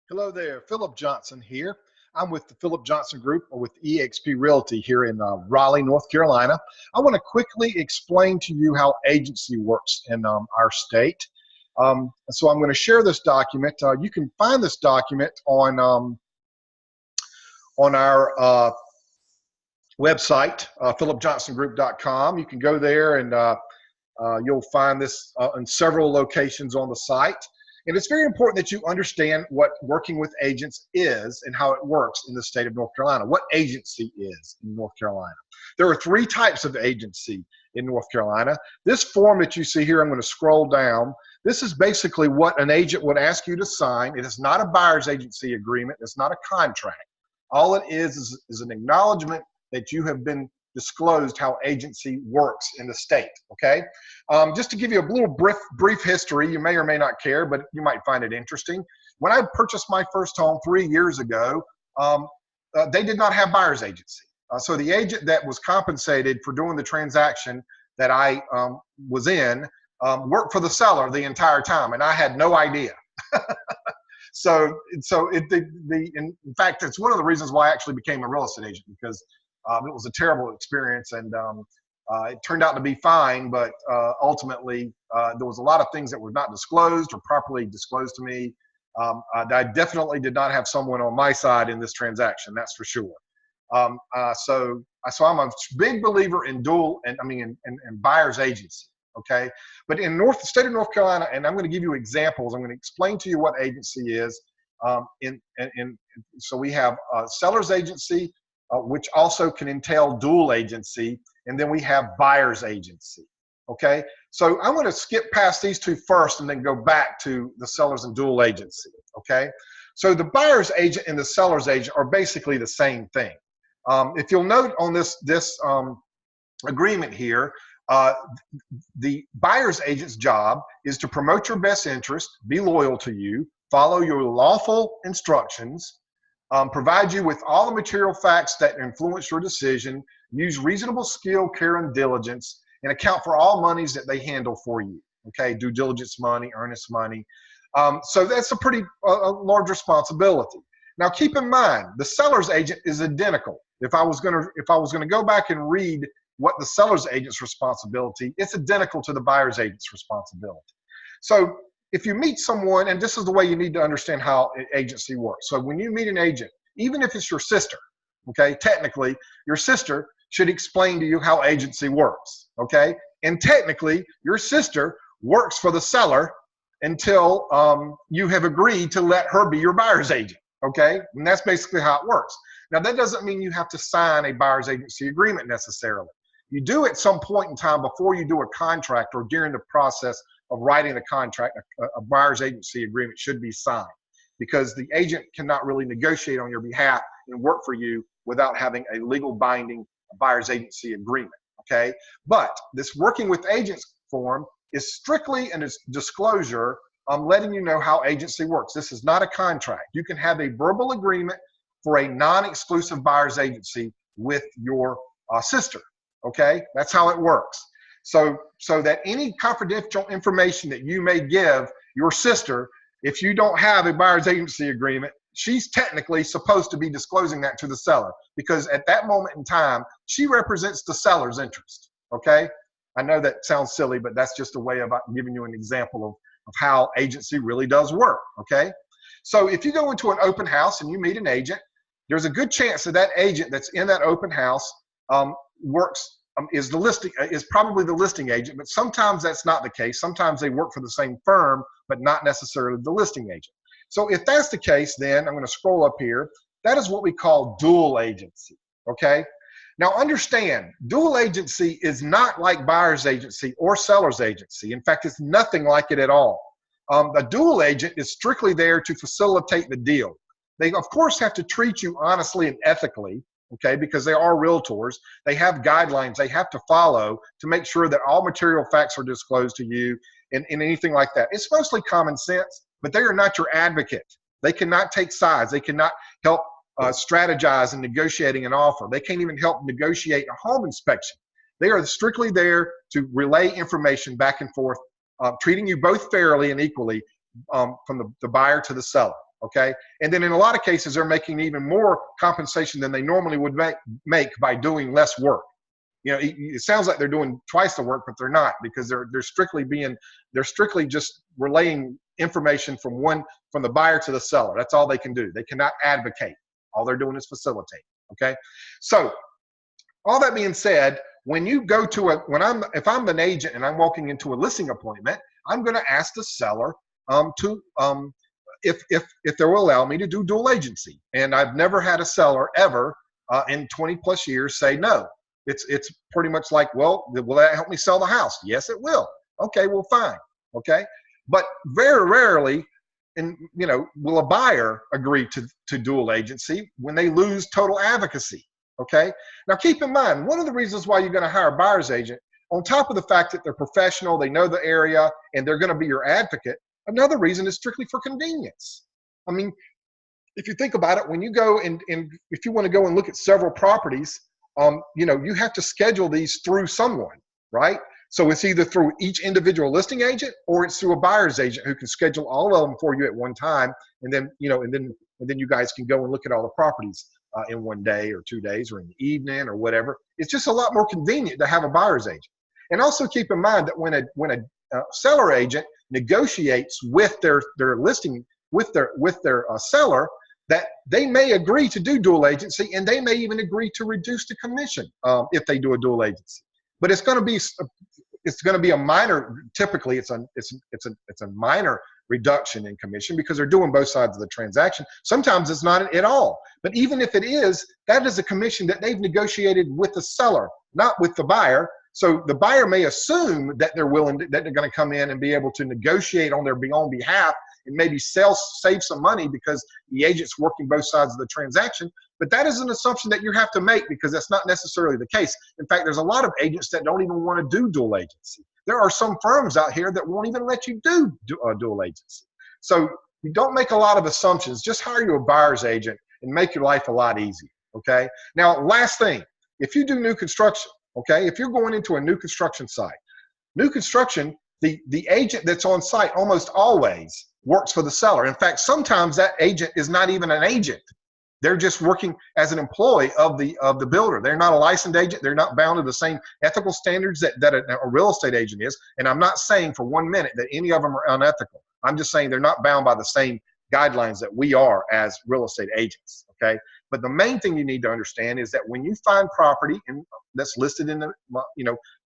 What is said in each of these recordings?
Hello there, Phillip Johnson here. I'm with the Phillip Johnson Group or with eXp Realty here in Raleigh, North Carolina. I want to quickly explain to you how agency works in our state. So I'm going to share this document. You can find this document on our website, phillipjohnsongroup.com. You can go there and you'll find this in several locations on the site. And it's very important that you understand what working with agents is and how it works in the state of North Carolina, what agency is in North Carolina. There are three types of agency in North Carolina. This form that you see here, I'm going to scroll down. This is basically what an agent would ask you to sign. It is not a buyer's agency agreement. It's not a contract. All it is an acknowledgement that you have been disclosed how agency works in the state, okay? Just to give you a little brief history, you may or may not care, but you might find it interesting. When I purchased my first home 3 years ago, they did not have buyer's agency. So the agent that was compensated for doing the transaction that I was in worked for the seller the entire time, and I had no idea. In fact, it's one of the reasons why I actually became a real estate agent, because it was a terrible experience, and it turned out to be fine, but ultimately there was a lot of things that were not disclosed or properly disclosed to me. I definitely did not have someone on my side in this transaction, that's for sure. So I'm a big believer in buyer's agency, okay? But in the state of North Carolina, and I'm going to give you examples, I'm going to explain to you what agency is. So we have seller's agency, which also can entail dual agency, and then we have buyer's agency, okay? So I'm going to skip past these two first and then go back to the seller's and dual agency, okay? So the buyer's agent and the seller's agent are basically the same thing. If you'll note on this agreement here, the buyer's agent's job is to promote your best interest, be loyal to you, follow your lawful instructions, provide you with all the material facts that influence your decision, use reasonable skill, care, and diligence, and account for all monies that they handle for you, okay? Due diligence money, earnest money. So that's a pretty large responsibility. Now keep in mind, the seller's agent is identical. If I was gonna go back and read what the seller's agent's responsibility, it's identical to the buyer's agent's responsibility. So if you meet someone, and this is the way you need to understand how agency works. So when you meet an agent, even if it's your sister, okay, technically your sister should explain to you how agency works, okay? And technically your sister works for the seller until you have agreed to let her be your buyer's agent, okay? And that's basically how it works. Now that doesn't mean you have to sign a buyer's agency agreement necessarily. You do at some point in time before you do a contract or during the process of writing the contract, a buyer's agency agreement should be signed, because the agent cannot really negotiate on your behalf and work for you without having a legal binding buyer's agency agreement, okay? But this working with agents form is strictly a disclosure letting you know how agency works. This is not a contract. You can have a verbal agreement for a non-exclusive buyer's agency with your sister, okay? That's how it works. So that any confidential information that you may give your sister, if you don't have a buyer's agency agreement, she's technically supposed to be disclosing that to the seller, because at that moment in time, she represents the seller's interest, okay? I know that sounds silly, but that's just a way of giving you an example of how agency really does work, okay? So if you go into an open house and you meet an agent, there's a good chance that that agent that's in that open house is probably the listing agent, but sometimes that's not the case. Sometimes they work for the same firm, but not necessarily the listing agent. So if that's the case, then I'm going to scroll up here. That is what we call dual agency, okay? Now understand, dual agency is not like buyer's agency or seller's agency. In fact, it's nothing like it at all. A dual agent is strictly there to facilitate the deal. They, of course, have to treat you honestly and ethically, okay, because they are realtors. They have guidelines they have to follow to make sure that all material facts are disclosed to you and anything like that. It's mostly common sense, but they are not your advocate. They cannot take sides. They cannot help strategize in negotiating an offer. They can't even help negotiate a home inspection. They are strictly there to relay information back and forth, treating you both fairly and equally from the buyer to the seller. okay? And then in a lot of cases, they're making even more compensation than they normally would make by doing less work. You know, it sounds like they're doing twice the work, but they're not, because they're strictly just relaying information from the buyer to the seller. That's all they can do. They cannot advocate. All they're doing is facilitate. Okay, so all that being said, when you go to if I'm an agent and I'm walking into a listing appointment, I'm going to ask the seller if they will allow me to do dual agency. And I've never had a seller ever in 20 plus years say no. It's pretty much like, well, will that help me sell the house? Yes, it will. Okay, well, fine. Okay, but very rarely, will a buyer agree to dual agency when they lose total advocacy. Okay, now keep in mind, one of the reasons why you're going to hire a buyer's agent, on top of the fact that they're professional, they know the area, and they're going to be your advocate, another reason is strictly for convenience. I mean, if you think about it, when you go and if you want to go and look at several properties, you have to schedule these through someone, right? So it's either through each individual listing agent, or it's through a buyer's agent who can schedule all of them for you at one time, and then you guys can go and look at all the properties in one day or 2 days or in the evening or whatever. It's just a lot more convenient to have a buyer's agent. And also keep in mind that when a seller agent negotiates with their listing with their seller, that they may agree to do dual agency, and they may even agree to reduce the commission if they do a dual agency. But it's going to be a minor. Typically, it's a minor reduction in commission because they're doing both sides of the transaction. Sometimes it's not at all. But even if it is, that is a commission that they've negotiated with the seller, not with the buyer. So the buyer may assume that they're going to come in and be able to negotiate on their own behalf and maybe save some money because the agent's working both sides of the transaction. But that is an assumption that you have to make, because that's not necessarily the case. In fact, there's a lot of agents that don't even want to do dual agency. There are some firms out here that won't even let you do dual agency. So you don't make a lot of assumptions. Just hire you a buyer's agent and make your life a lot easier, okay? Now, last thing, if you do new construction, okay, if you're going into a new construction site, new construction, the agent that's on site almost always works for the seller. In fact, sometimes that agent is not even an agent. They're just working as an employee of the builder. They're not a licensed agent. They're not bound to the same ethical standards that a real estate agent is. And I'm not saying for 1 minute that any of them are unethical. I'm just saying they're not bound by the same guidelines that we are as real estate agents, okay? But the main thing you need to understand is that when you find property that's listed in the,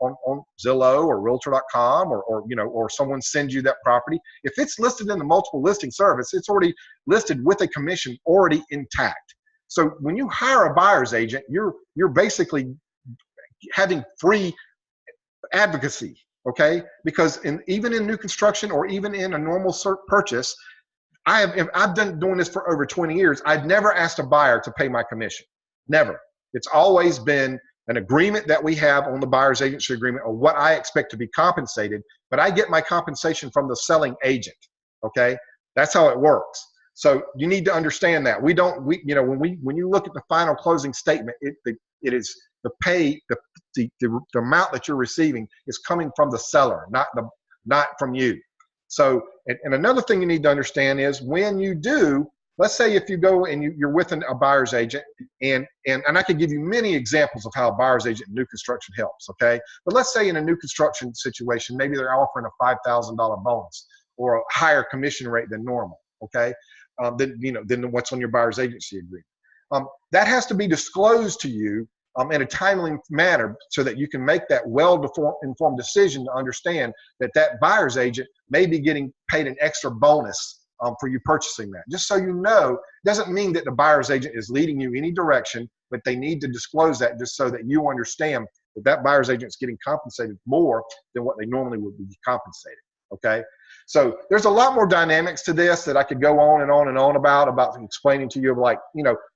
on Zillow or Realtor.com or someone sends you that property, if it's listed in the multiple listing service, it's already listed with a commission already intact. So when you hire a buyer's agent, you're basically having free advocacy, okay? Because even in new construction or even in a normal purchase, I've been doing this for over 20 years. I've never asked a buyer to pay my commission. Never. It's always been an agreement that we have on the buyer's agency agreement of what I expect to be compensated, but I get my compensation from the selling agent, okay? That's how it works. So you need to understand that. When you look at the final closing statement, it is the amount that you're receiving is coming from the seller, not from you. So, and another thing you need to understand is when you do, let's say if you go and you're with a buyer's agent, and I can give you many examples of how a buyer's agent in new construction helps, okay? But let's say in a new construction situation, maybe they're offering a $5,000 bonus or a higher commission rate than normal, okay? Than what's on your buyer's agency agreement. That has to be disclosed to you in a timely manner so that you can make that well-informed decision to understand that buyer's agent may be getting paid an extra bonus for you purchasing that. Just so you know, doesn't mean that the buyer's agent is leading you any direction, but they need to disclose that just so that you understand that buyer's agent is getting compensated more than what they normally would be compensated, okay? So there's a lot more dynamics to this that I could go on and on and on about explaining to you, like,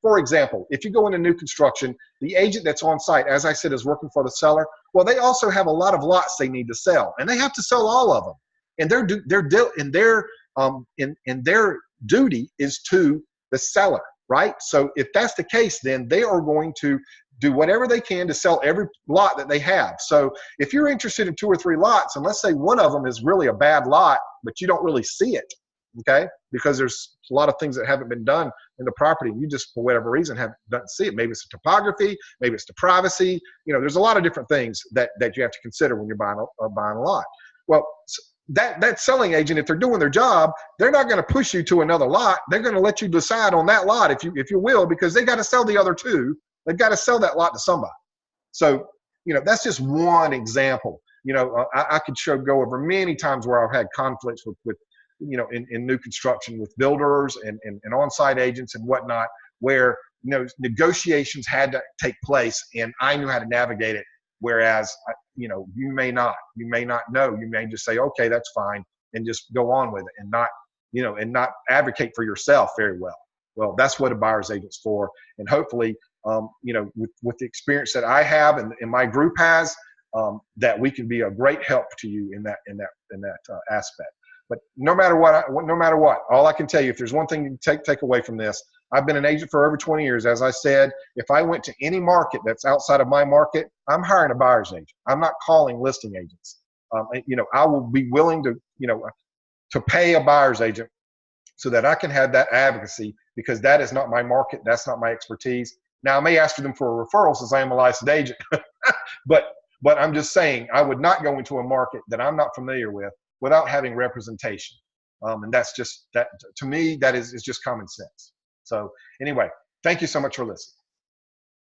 for example, if you go into new construction, the agent that's on site, as I said, is working for the seller. Well, they also have a lot of lots they need to sell, and they have to sell all of them. And their duty is to the seller, right? So if that's the case, then they are going to do whatever they can to sell every lot that they have. So if you're interested in 2 or 3 lots, and let's say one of them is really a bad lot, but you don't really see it, okay? Because there's a lot of things that haven't been done in the property, and you just, for whatever reason, doesn't see it. Maybe it's the topography, maybe it's the privacy. You know, there's a lot of different things that you have to consider when you're buying a lot. Well, that selling agent, if they're doing their job, they're not going to push you to another lot. They're going to let you decide on that lot if you will, because they got to sell the other two. They've got to sell that lot to somebody. So, you know, that's just one example. You know, I could go over many times where I've had conflicts with you know, in new construction with builders and on-site agents and whatnot, where, you know, negotiations had to take place and I knew how to navigate it. Whereas, you know, you may not know. You may just say, okay, that's fine, and just go on with it, and not, you know, and not advocate for yourself very well. Well, that's what a buyer's agent's for. And hopefully, you know, with the experience that I have and my group has, that we can be a great help to you in that aspect. But no matter what, all I can tell you, if there's one thing you can take away from this, I've been an agent for over 20 years. As I said, if I went to any market that's outside of my market, I'm hiring a buyer's agent. I'm not calling listing agents. You know, I will be willing to, you know, to pay a buyer's agent so that I can have that advocacy, because that is not my market. That's not my expertise. Now, I may ask for them for a referral since I am a licensed agent, but I'm just saying I would not go into a market that I'm not familiar with without having representation. And that's just, that to me, that is just common sense. So anyway, thank you so much for listening.